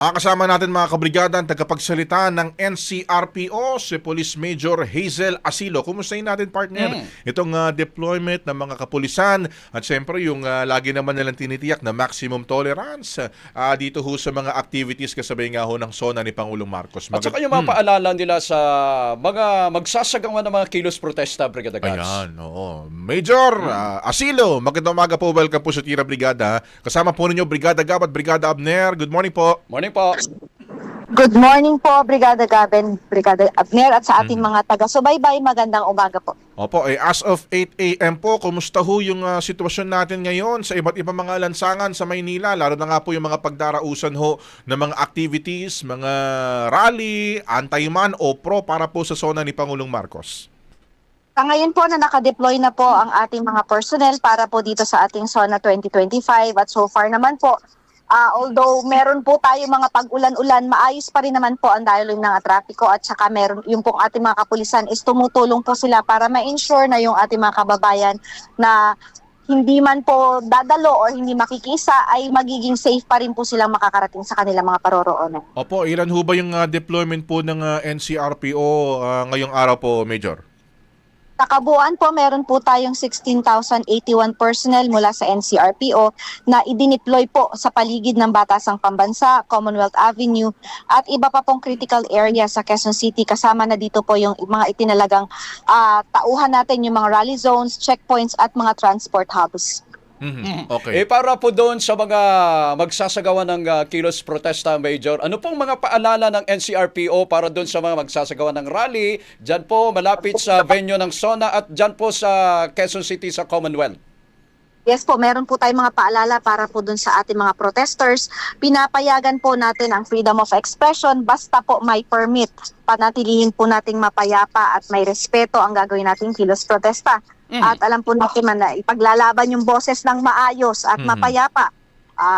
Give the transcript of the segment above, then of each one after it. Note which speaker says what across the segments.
Speaker 1: Kasama natin mga kabrigada ang tagapagsalita ng NCRPO, si Police Major Hazel Asilo. Kumustahin natin, partner? Itong deployment ng mga kapulisan at siyempre yung lagi naman nilang tinitiyak na maximum tolerance dito ho sa mga activities kasabay nga ho ng SONA ni Pangulong Marcos.
Speaker 2: At saka yung mga paalala nila sa mga magsasagawa ng mga kilos protesta, Brigada Gats.
Speaker 1: Ayan, oo. Major Asilo, magandang umaga po. Welcome po sa Tira Brigada. Kasama po ninyo Brigada Gab at Brigada Abner. Good morning po.
Speaker 2: Morning po.
Speaker 3: Good morning po, Brigada Gaben, Brigada Abner at sa ating mga taga-subaybay. Magandang umaga po.
Speaker 1: Opo, as of 8 a.m. po, kumusta ho yung sitwasyon natin ngayon sa iba't ibang mga lansangan sa Maynila, lalo na nga po yung mga pagdarausan ho ng mga activities, mga rally, anti-man o pro para po sa SONA ni Pangulong Marcos?
Speaker 3: Sa ngayon po na nakadeploy na po ang ating mga personnel para po dito sa ating SONA 2025 at so far naman po, although meron po tayo mga pag-ulan-ulan, maayos pa rin naman po ang dialogue ng trapiko at saka meron yung pong ating mga kapulisan is tumutulong po sila para ma-ensure na yung ating mga kababayan na hindi man po dadalo or hindi makikisa ay magiging safe pa rin po silang makakarating sa kanilang mga paroroonan.
Speaker 1: Opo, ilan ho ba yung deployment po ng NCRPO ngayong araw po, Major?
Speaker 3: Sa kabuuan po, meron po tayong 16,081 personnel mula sa NCRPO na idineploy po sa paligid ng Batasang Pambansa, Commonwealth Avenue at iba pa pong critical area sa Quezon City. Kasama na dito po yung mga itinalagang tauhan natin, yung mga rally zones, checkpoints at mga transport hubs.
Speaker 1: Okay.
Speaker 2: Para po doon sa mga magsasagawa ng kilos protesta, Major, ano pong mga paalala ng NCRPO para doon sa mga magsasagawa ng rally, dyan po malapit sa venue ng SONA at dyan po sa Quezon City sa Commonwealth?
Speaker 3: Yes po, meron po tayong mga paalala para po dun sa ating mga protesters. Pinapayagan po natin ang freedom of expression basta po may permit. Panatilihin po nating mapayapa at may respeto ang gagawin nating kilos protesta. At alam po natin na ipaglalaban yung boses ng maayos at mapayapa.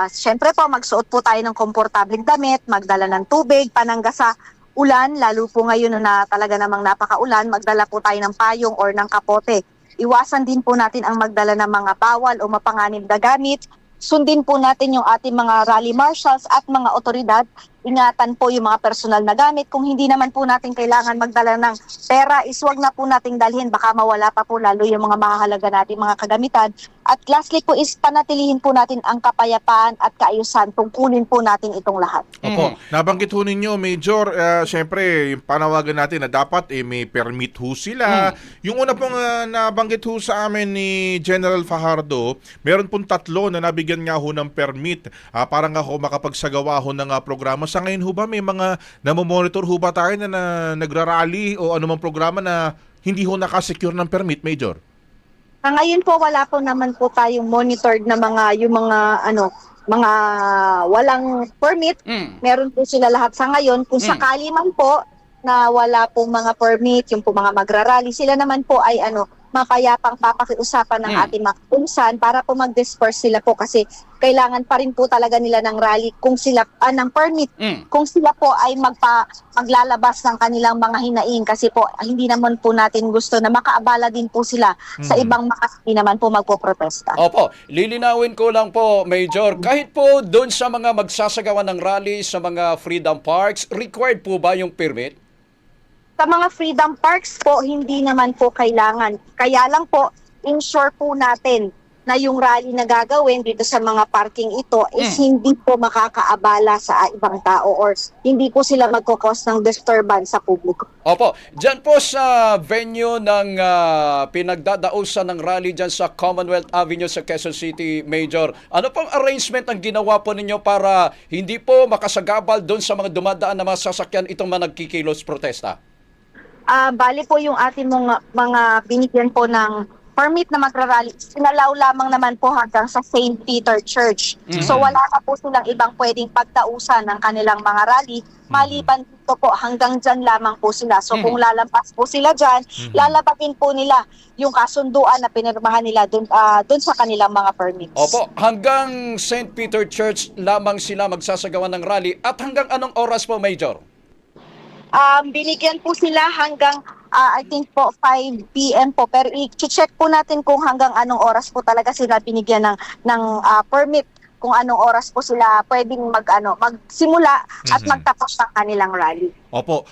Speaker 3: Siyempre po, magsuot po tayo ng komportabling damit, magdala ng tubig, panangga sa ulan, lalo po ngayon na talaga namang napakaulan, magdala po tayo ng payong or ng kapote. Iwasan din po natin ang magdala ng mga bawal o mapanganib na gamit. Sundin po natin yung ating mga rally marshals at mga otoridad. Ingatan po yung mga personal na gamit. Kung hindi naman po natin kailangan magdala ng pera, iswag na po nating dalhin. Baka mawala pa po lalo yung mga mahalaga natin mga kagamitan. At lastly po is panatilihin po natin ang kapayapaan at kaayusan. Tungkulin po natin itong lahat.
Speaker 1: Opo, nabanggit ho ninyo, Major, siyempre, yung panawagan natin na dapat may permit ho sila. Yung una pong nabanggit ho sa amin ni General Fajardo, meron pong 3 na nabigyan nga ho ng permit para nga ho makapagsagawa ho ng programa. Sa ngayon ho ba may mga namomonitor ho ba tayo na nagrarally o anumang programa na hindi ho nakasecure ng permit, Major?
Speaker 3: Ngayon po wala po naman po tayong monitored na mga walang permit. Meron po sila lahat sa ngayon. Kung sakali man po na wala pong mga permit, yung po mga magrarally, sila naman po ay mapayapang papakiusapan ng ating mga kapulisan para po mag-disperse sila po kasi kailangan pa rin po talaga nila ng rally kung sila ng permit. Kung sila po ay maglalabas ng kanilang mga hinaing kasi po hindi naman po natin gusto na makaabala din po sila sa ibang hindi naman po magpoprotesta.
Speaker 2: Opo, lilinawin ko lang po, Major, kahit po doon sa mga magsasagawa ng rally sa mga freedom parks, required po ba yung permit?
Speaker 3: Sa mga freedom parks po, hindi naman po kailangan. Kaya lang po, ensure po natin na yung rally na gagawin dito sa mga parking ito is hindi po makakaabala sa ibang tao or hindi po sila magkakos ng disturbance sa publiko.
Speaker 2: Opo, dyan po sa venue ng pinagdadausan ng rally dyan sa Commonwealth Avenue sa Quezon City, Major, ano pong arrangement ang ginawa po ninyo para hindi po makasagabal doon sa mga dumadaan na mga sasakyan itong mga nagkikilos protesta?
Speaker 3: Bali po yung ating mga binigyan po ng permit na magrarally, sinalaw lamang naman po hanggang sa St. Peter Church. So wala pa po silang ibang pwedeng pagtausan ng kanilang mga rally. Maliban dito po, hanggang dyan lamang po sila. So kung lalampas po sila dyan, lalabagin po nila yung kasunduan na pinirmahan nila dun sa kanilang mga permits.
Speaker 2: Opo, hanggang St. Peter Church lamang sila magsasagawa ng rally at hanggang anong oras po, Major?
Speaker 3: Binigyan po sila hanggang I think po 5 PM po, pero i-check po natin kung hanggang anong oras po talaga sila binigyan ng permit kung anong oras po sila pwedeng magsimula at magtapos ng kanilang rally.
Speaker 1: Opo.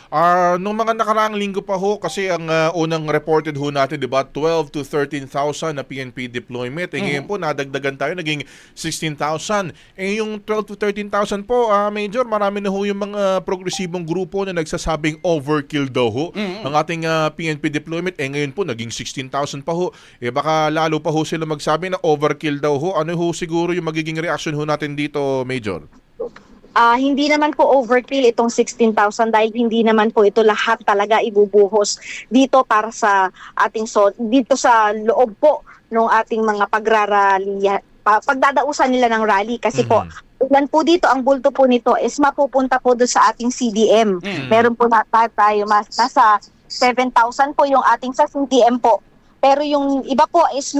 Speaker 1: Nung mga nakaraang linggo pa ho, kasi ang unang reported ho natin, di ba, 12 to 13,000 na PNP deployment. Ngayon po, nadagdagan tayo, naging 16,000. Yung 12 to 13,000 po, Major, marami na ho yung mga progresibong grupo na nagsasabing overkill daw ho. Ang ating PNP deployment, ngayon po, naging 16,000 pa ho. Baka lalo pa ho sila magsabi na overkill daw ho. Ano ho siguro yung magiging reaction ho natin dito, Major?
Speaker 3: Hindi naman po overkill itong 16,000 dahil hindi naman po ito lahat talaga ibubuhos dito para sa dito sa loob po ng ating mga pagdadausan nila ng rally kasi po ilan po dito, ang bulto po nito is mapupunta po doon sa ating CDM. Meron po tayo nasa 7,000 po yung ating sa CDM po. Pero yung iba po is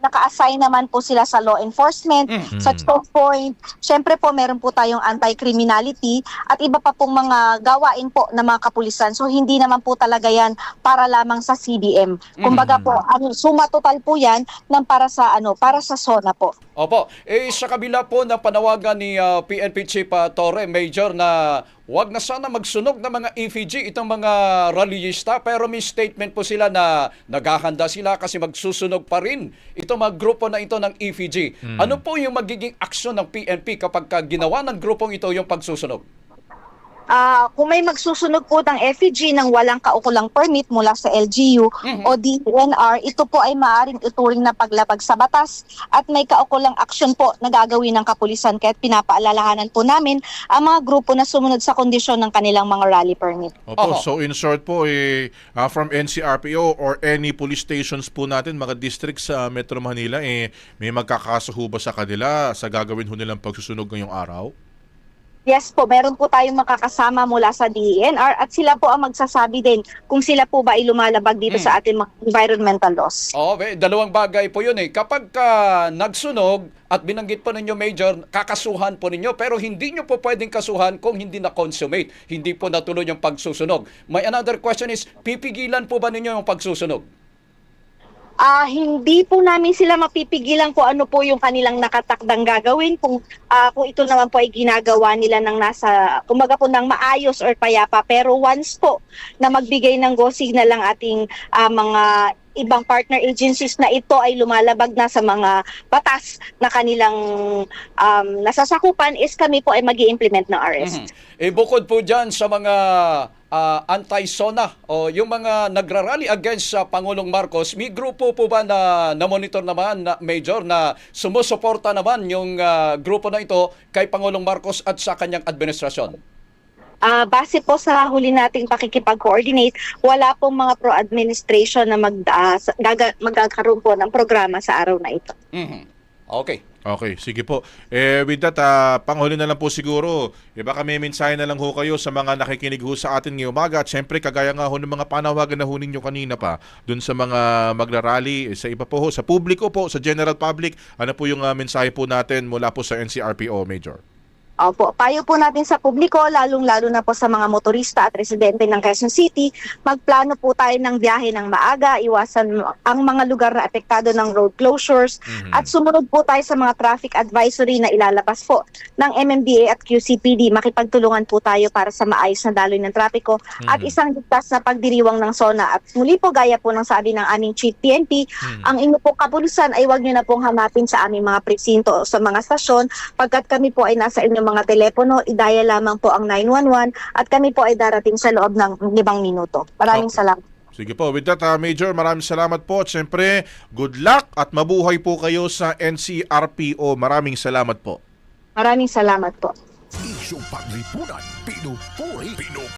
Speaker 3: naka-assign naman po sila sa law enforcement, sa checkpoint. Siyempre po, meron po tayong anti-criminality at iba pa pong mga gawain po ng mga kapulisan. So, hindi naman po talaga yan para lamang sa CDM. Kumbaga po, suma total po yan ng para sa SONA po.
Speaker 2: Opo. Sa kabila po ng panawagan ni PNP Chief Torre, Major, na wag na sana magsunog ng mga effigy itong mga rallyista, pero may statement po sila na naghahanda sila kasi magsusunog pa rin itong mga grupo na ito ng effigy. Ano po yung magiging aksyon ng PNP kapag ginawa ng grupong ito yung pagsusunog?
Speaker 3: Kung may magsusunog po ng effigy ng walang kaukulang permit mula sa LGU o DENR, ito po ay maaaring ituring na paglabag sa batas at may kaukulang aksyon po na gagawin ng kapulisan. Kaya't pinapaalalahanan po namin ang mga grupo na sumunod sa kondisyon ng kanilang mga rally permit.
Speaker 1: Opo, so in short po, from NCRPO or any police stations po natin, mga districts sa Metro Manila, may magkakaso ho ba sa kanila sa gagawin ho nilang pagsusunog ngayong araw?
Speaker 3: Yes po, meron po tayong makakasama mula sa DENR at sila po ang magsasabi din kung sila po ba ay lumalabag dito sa ating mga environmental laws.
Speaker 2: Dalawang bagay po yun Kapag nagsunog at binanggit po ninyo, Major, kakasuhan po ninyo, pero hindi nyo po pwedeng kasuhan kung hindi na-consummate, hindi po natuloy yung pagsusunog. My another question is, pipigilan po ba ninyo yung pagsusunog?
Speaker 3: Hindi po namin sila mapipigilan kung ano po yung kanilang nakatakdang gagawin kung ito naman po ay ginagawa nila ng kumbaga po ng maayos or payapa, pero once po na magbigay ng go signal ang ating mga ibang partner agencies na ito ay lumalabag na sa mga batas na kanilang nasasakupan, is kami po ay mag-i-implement ng arrest.
Speaker 2: Bukod po dyan sa mga anti-SONA o yung mga nagrarally against sa Pangulong Marcos, may grupo po ba na monitor naman, Major, na sumusuporta naman yung grupo na ito kay Pangulong Marcos at sa kanyang administrasyon?
Speaker 3: Base po sa huli nating pakikipag-coordinate, wala pong mga pro-administration na magkakaroon po ng programa sa araw na ito.
Speaker 1: Okay, sige po. With that, panghuli na lang po siguro, baka may mensahe na lang ho kayo sa mga nakikinig ho sa atin ngayong umaga. At syempre, kagaya nga ho ng mga panawagan na ho ninyo kanina pa, dun sa mga magrarally, sa iba po ho, sa publiko po, sa general public, ano po yung mensahe po natin mula po sa NCRPO, Major?
Speaker 3: Opo, payo po natin sa publiko, lalong-lalo na po sa mga motorista at residente ng Quezon City, magplano po tayo ng biyahe ng maaga, iwasan ang mga lugar na apektado ng road closures, at sumunod po tayo sa mga traffic advisory na ilalabas po ng MMDA at QCPD. Makipagtulungan po tayo para sa maayos na daloy ng trapiko at isang ligtas na pagdiriwang ng SONA. At muli po, gaya po ng sabi ng aming Chief PNP, ang inyo po kapulisan ay huwag nyo na pong hanapin sa aming mga presinto o sa mga stasyon, pagkat kami po ay nasa inyong mga telepono, i-dial lamang po ang 911 at kami po ay darating sa loob ng 5 minuto. Maraming salamat.
Speaker 1: Sige po, with that, Major, maraming salamat po. At syempre, good luck at mabuhay po kayo sa NCRPO. Maraming salamat po.
Speaker 3: Maraming salamat po.
Speaker 4: Isyong paglipunan, pinupuri,